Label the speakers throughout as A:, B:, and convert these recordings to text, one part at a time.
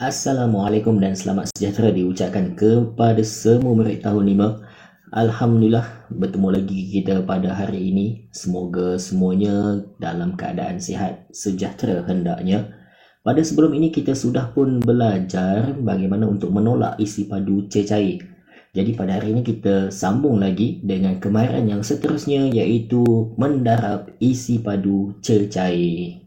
A: Assalamualaikum dan selamat sejahtera diucapkan kepada semua murid tahun 5. Alhamdulillah bertemu lagi kita pada hari ini. Semoga semuanya dalam keadaan sihat sejahtera hendaknya. Pada sebelum ini kita sudah pun belajar bagaimana untuk menolak isi padu cecair. Jadi pada hari ini kita sambung lagi dengan kemahiran yang seterusnya, iaitu mendarab isi padu cecair.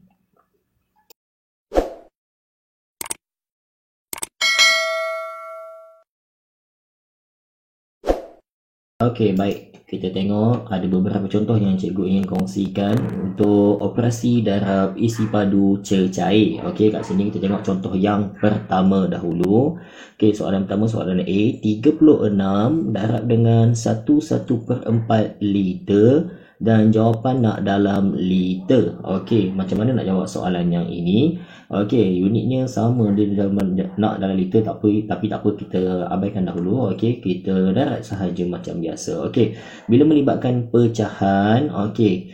A: Okey, baik. Kita tengok ada beberapa contoh yang cikgu ingin kongsikan untuk operasi darab isi padu cecair. Okey, kat sini kita tengok contoh yang pertama dahulu. Okey, soalan pertama, soalan A. 36 darab dengan 1/4 liter dan jawapan nak dalam liter. Okey, macam mana nak jawab soalan yang ini? Okey, unitnya sama, dia nak dalam liter tak apa, tapi tak apa, kita abaikan dahulu. Okey, kita darat sahaja macam biasa. Okey, bila melibatkan pecahan, okey,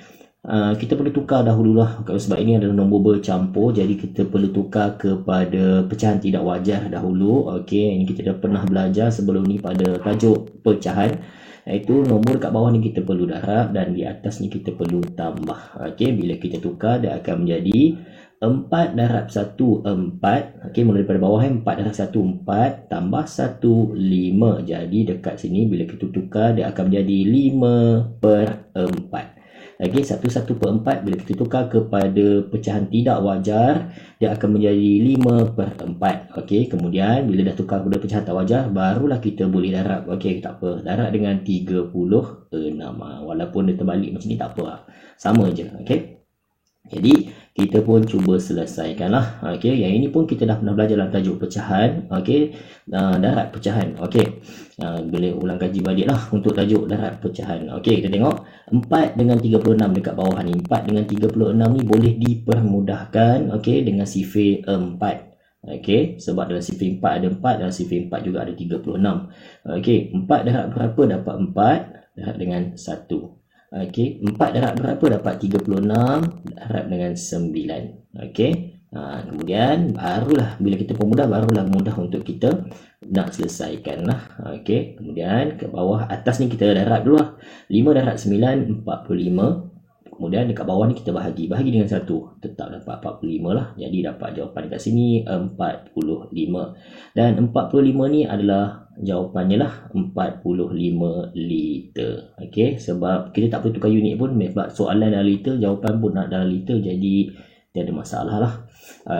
A: kita perlu tukar dahululah, sebab ini adalah nombor bercampur, jadi kita perlu tukar kepada pecahan tidak wajar dahulu. Okey, ini kita dah pernah belajar sebelum ni pada tajuk pecahan, iaitu nombor kat bawah ni kita perlu darab dan di atas ni kita perlu tambah. Okey, bila kita tukar dia akan menjadi 4 darab 1 4. Okey, mula daripada bawah 4 darab 1 4 tambah 1 5. Jadi dekat sini bila kita tukar dia akan menjadi 5/4. Okey, 1/4 bila kita tukar kepada pecahan tidak wajar dia akan menjadi 5/4. Okey, kemudian bila dah tukar kepada pecahan tak wajar barulah kita boleh darab. Okey, tak apa, darab dengan 36. Walaupun dia terbalik macam ni tak apa, sama je. Okey, jadi kita pun cuba selesaikanlah. Okey, yang ini pun kita dah pernah belajar dalam tajuk pecahan. Okey, darab pecahan. Okey, boleh ulang kaji baliklah untuk tajuk darab pecahan. Okey, kita tengok 4 dengan 36 dekat bawah ni. 4 dengan 36 ni boleh dipermudahkan, okey, dengan sifir 4. Okey, sebab dalam sifir 4 ada 4, dalam sifir 4 juga ada 36. Okey, 4 darab berapa? Dapat 4 darab dengan 1. Okey, 4 darab berapa? Dapat 36 darab dengan 9. Okey, kemudian barulah bila kita permudah barulah mudah untuk kita nak selesaikan lah. Okey, kemudian ke bawah, atas ni kita darab dulu lah. 5 darab 9 45. Kemudian dekat bawah ni kita bahagi dengan 1, tetap dapat 45 lah. Jadi dapat jawapan dekat sini 45. Dan 45 ni adalah jawapannya lah, 45 liter. Okey, sebab kita tak perlu tukar unit pun, sebab soalan dalam liter, jawapan pun nak dalam liter, jadi tiada masalah lah.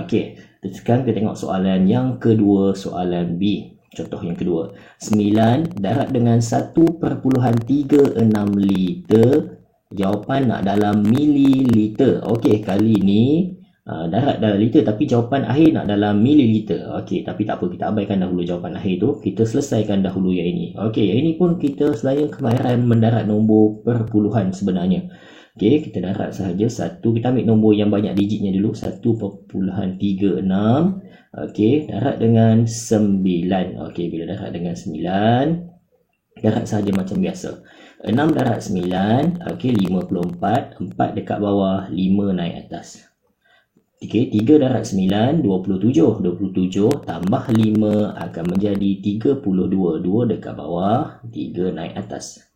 A: Okey, sekarang kita tengok soalan yang kedua, soalan B. Contoh yang kedua, 9 darab dengan 1/36 liter, jawapan nak dalam mililiter. Okey, kali ni darab dalam liter tapi jawapan akhir nak dalam mililiter. Okey, tapi tak apa, kita abaikan dahulu jawapan akhir tu, kita selesaikan dahulu yang ini. Okey, yang ini pun kita sebenarnya kemahiran mendarat nombor perpuluhan sebenarnya. Okey, kita darat sahaja satu, kita ambil nombor yang banyak digitnya dulu, 1.36. Okey, darat dengan 9. Okey, bila darat dengan 9 darat sahaja macam biasa. 6 darab 9, okey, 54. 4 dekat bawah, 5 naik atas. Okey, 3 darab 9, 27. 27 tambah 5 akan menjadi 32. 2 dekat bawah, 3 naik atas.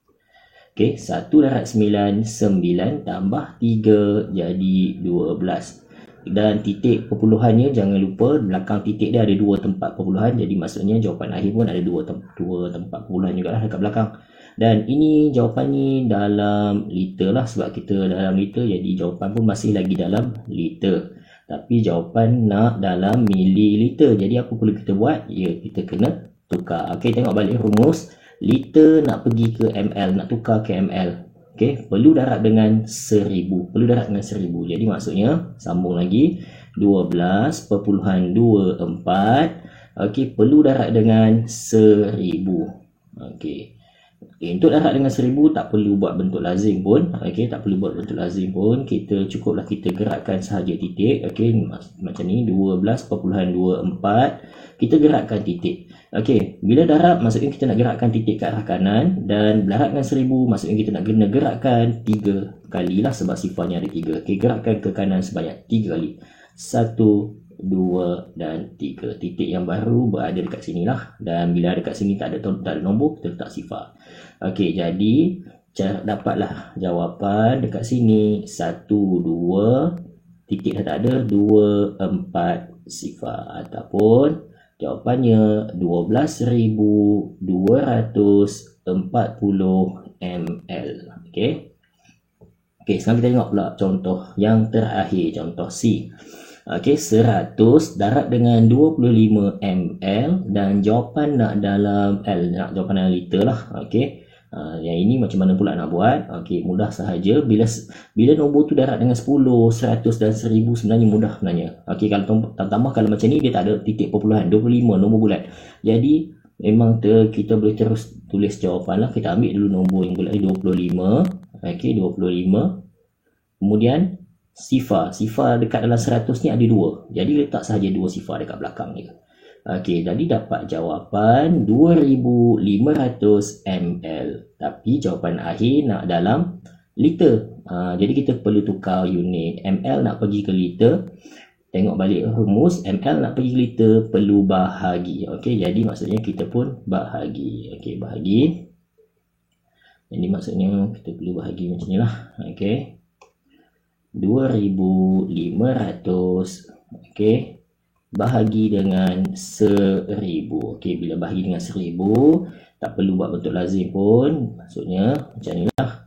A: Okey, 1 darab 9, 9 tambah 3 jadi 12. Dan titik perpuluhannya jangan lupa, belakang titik dia ada 2 tempat perpuluhan, jadi maksudnya jawapan akhir pun ada 2 tempat perpuluhan juga lah dekat belakang. Dan ini jawapan ni dalam liter lah, sebab kita dalam liter, jadi jawapan pun masih lagi dalam liter. Tapi jawapan nak dalam mililiter, jadi apa perlu kita buat? Ya, kita kena tukar. Okey, tengok balik rumus. Liter nak pergi ke ml, nak tukar ke ml. Okey, perlu darab dengan 1000. Perlu darab dengan 1000. Jadi maksudnya, sambung lagi, 12.24. Okey, perlu darab dengan 1000. Okey. Okey, untuk darab dengan 1000 tak perlu buat bentuk lazim pun. Okey, tak perlu buat bentuk lazim pun. Kita cukuplah kita gerakkan sahaja titik. Okey, macam ni, 12.24. Kita gerakkan titik. Okey, bila darab maksudnya kita nak gerakkan titik ke arah kanan, dan darab dengan 1000 maksudnya kita nak kena gerakkan 3 kali lah, sebab sifarnya ada 3. Okey, gerakkan ke kanan sebanyak 3 kali. 1 2 dan 3. Titik yang baru berada dekat sini lah. Dan bila dekat sini tak ada nombor, kita letak sifar. Okey, jadi dapatlah jawapan dekat sini 1, 2, titik dah tak ada, 2, 4 sifar. Ataupun jawapannya 12,240 ml. Okey. Okey, sekarang kita tengok pula contoh yang terakhir, contoh C. Okey, 100 darab dengan 25 ml dan jawapan nak dalam L, nak jawapan dalam liter lah. Okey. Yang ini macam mana pula nak buat? Okey, mudah sahaja. Bila nombor tu darab dengan 10, 100 dan 1000 sebenarnya mudah sebenarnya. Okey, kalau tambah kalau macam ni dia tak ada titik perpuluhan, 25 nombor bulat. Jadi memang kita boleh terus tulis jawapan lah. Kita ambil dulu nombor yang bulat ni 25. Okey, 25. Kemudian sifar dekat dalam 100 ni ada 2. Jadi letak sahaja 2 sifar dekat belakang ni. Okey, jadi dapat jawapan 2500 ml. Tapi jawapan akhir nak dalam liter. Jadi kita perlu tukar unit. ml nak pergi ke liter. Tengok balik rumus. ml nak pergi ke liter, perlu bahagi. Okey, jadi maksudnya kita pun bahagi. Okey, bahagi. Jadi maksudnya kita perlu bahagi macam ni lah. Okey. 2500. Okey. Bahagi dengan 1000. Okey, bila bahagi dengan 1000, tak perlu buat bentuk lazim pun. Maksudnya macam ni lah.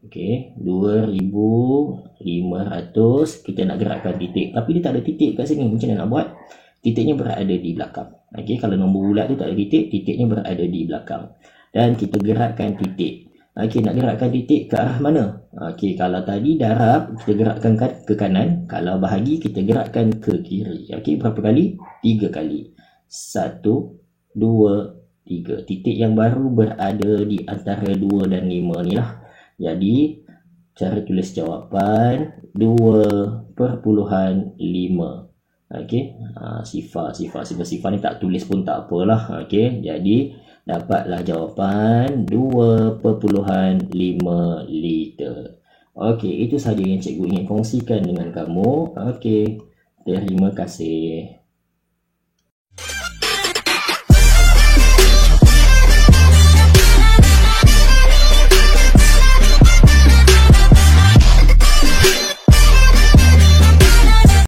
A: Okey, 2500. Kita nak gerakkan titik. Tapi dia tak ada titik kat sini. Macam mana nak buat? Titiknya berada di belakang. Okey, kalau nombor bulat tu tak ada titik, titiknya berada di belakang. Dan kita gerakkan titik. Okey, nak gerakkan titik ke arah mana? Okey, kalau tadi darab, kita gerakkan ke kanan. Kalau bahagi, kita gerakkan ke kiri. Okey, berapa kali? 3 kali. 1, 2, 3. Titik yang baru berada di antara 2 dan 5 ni lah. Jadi, cara tulis jawapan 2,5. Okey, sifar ni tak tulis pun tak apalah. Okey, jadi dapatlah jawapan 2,5 liter. Okey, itu sahaja yang cikgu ingin kongsikan dengan kamu. Okey, terima kasih.